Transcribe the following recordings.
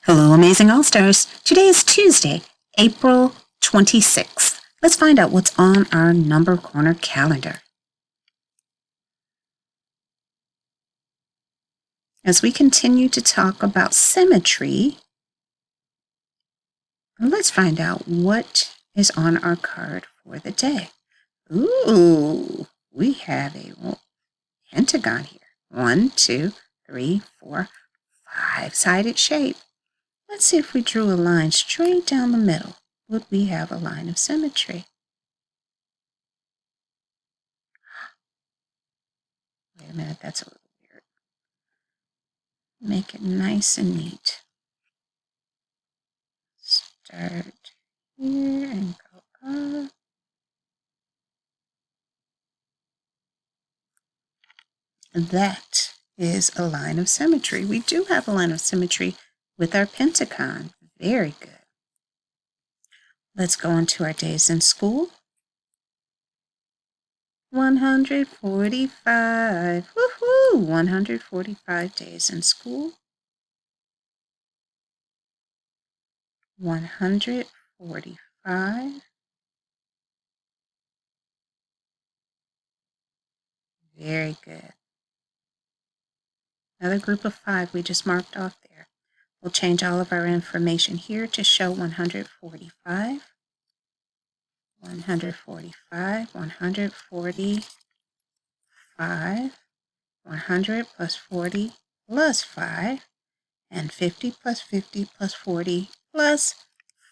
Hello, Amazing All-Stars. Today is Tuesday, April 26th. Let's find out what's on our number corner calendar. As we continue to talk about symmetry, let's find out what is on our card for the day. Ooh, we have a pentagon here. 1, 2, 3, 4, 5-sided shape. Let's see if we drew a line straight down the middle. Would we have a line of symmetry? Wait a minute, that's a little weird. Make it nice and neat. Start here and go up. That is a line of symmetry. We do have a line of symmetry with our pentagon. Very good. Let's go on to our days in school. 145. Woohoo! 145 days in school. 145. Very good. Another group of 5 we just marked off there. We'll change all of our information here to show 145. 145, 145, 100 plus 40 plus 5, and 50 plus 50 plus 40 plus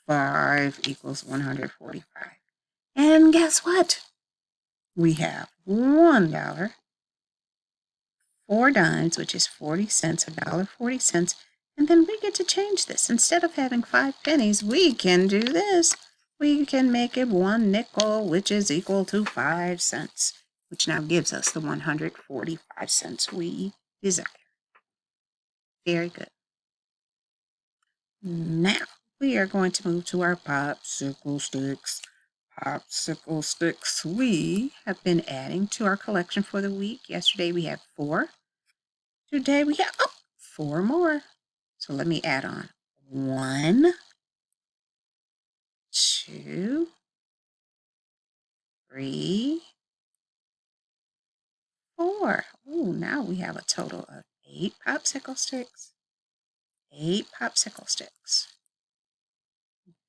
5 equals 145. And guess what? We have $1, 4 dimes, which is 40 cents, $1.40, and then we get to change this. Instead of having 5 pennies, we can do this. We can make it 1 nickel, which is equal to 5 cents, which now gives us the 145 cents we desire. Very good. Now, we are going to move to our popsicle sticks. Popsicle sticks we have been adding to our collection for the week. Yesterday we had 4. Today we have 4 more. So let me add on 1, 2, 3, 4. Oh, now we have a total of 8 popsicle sticks. 8 popsicle sticks.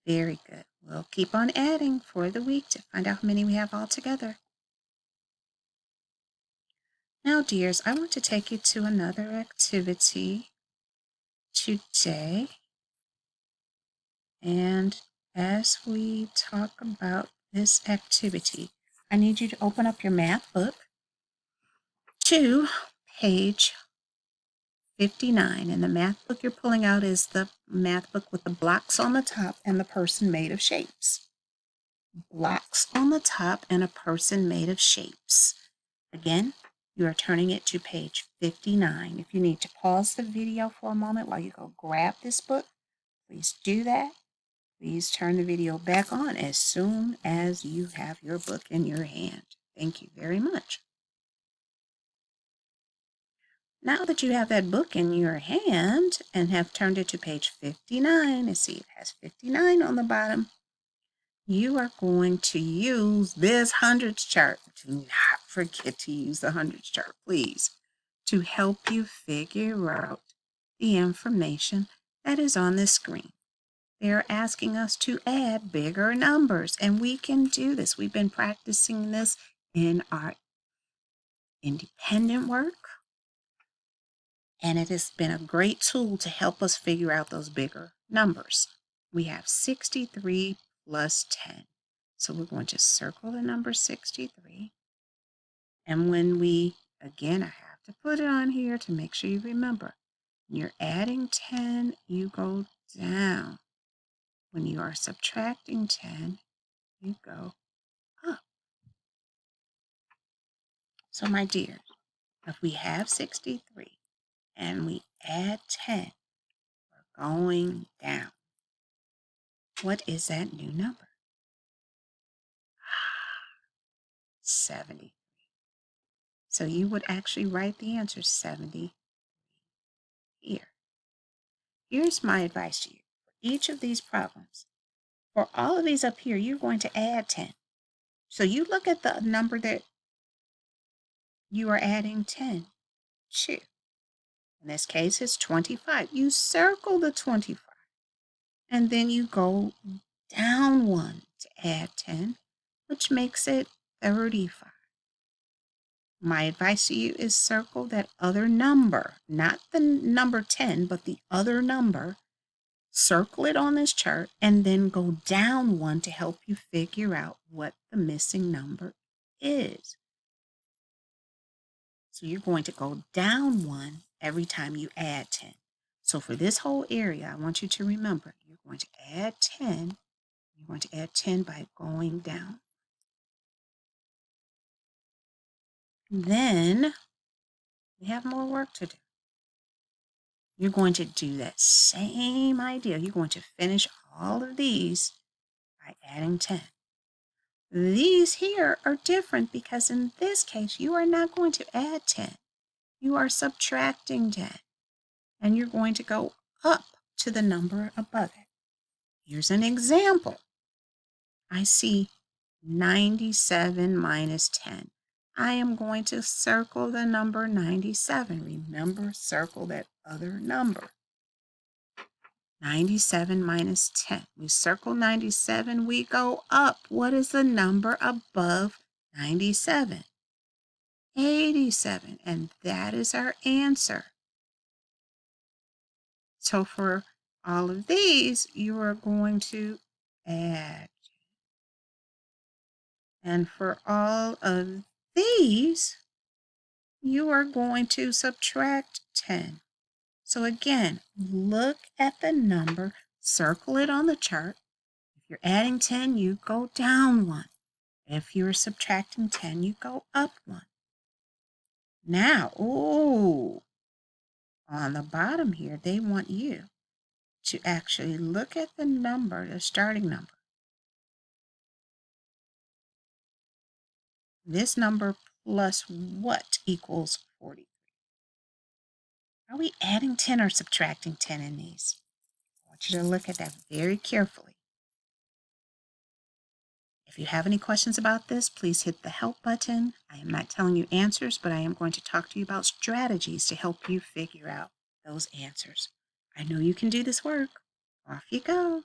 Very good. We'll keep on adding for the week to find out how many we have all together. Now, dears, I want to take you to another activity today. And as we talk about this activity, I need you to open up your math book to page 59. And the math book you're pulling out is the math book with the blocks on the top and the person made of shapes. Blocks on the top and a person made of shapes. Again, you are turning it to page 59. If you need to pause the video for a moment while you go grab this book, please do that. Please turn the video back on as soon as you have your book in your hand. Thank you very much. Now that you have that book in your hand and have turned it to page 59, and see it has 59 on the bottom, you are going to use this hundreds chart. Do not forget to use the hundreds chart, please, to help you figure out the information that is on the screen. They're asking us to add bigger numbers, and we can do this. We've been practicing this in our independent work, and it has been a great tool to help us figure out those bigger numbers. We have 63 plus 10. So we're going to circle the number 63. And when again, I have to put it on here to make sure you remember. When you're adding 10, you go down. When you are subtracting 10, you go up. So my dear, if we have 63 and we add 10, we're going down. What is that new number? 70. So you would actually write the answer 70 here. here's my advice to you. For each of these problems, for all of these up here, you're going to add 10. So you look at the number that you are adding 10 to. In this case, it's 25. You circle the 25. And then you go down 1 to add 10, which makes it 35. My advice to you is circle that other number, not the number 10, but the other number. Circle it on this chart and then go down 1 to help you figure out what the missing number is. So you're going to go down 1 every time you add 10. So for this whole area, I want you to remember, you're going to add 10. You're going to add 10 by going down. Then we have more work to do. You're going to do that same idea. You're going to finish all of these by adding 10. These here are different because in this case, you are not going to add 10. You are subtracting 10. And you're going to go up to the number above it. Here's an example. I see 97 minus 10. I am going to circle the number 97. Remember, circle that other number. 97 minus 10. We circle 97, we go up. What is the number above 97? 87, and that is our answer. So for all of these, you are going to add. And for all of these, you are going to subtract 10. So again, look at the number, circle it on the chart. If you're adding 10, you go down 1. If you're subtracting 10, you go up 1. Now, on the bottom here, they want you to actually look at the number, the starting number. This number plus what equals 43? Are we adding 10 or subtracting 10 in these? I want you to look at that very carefully. If you have any questions about this, please hit the help button. I am not telling you answers, but I am going to talk to you about strategies to help you figure out those answers. I know you can do this work. Off you go.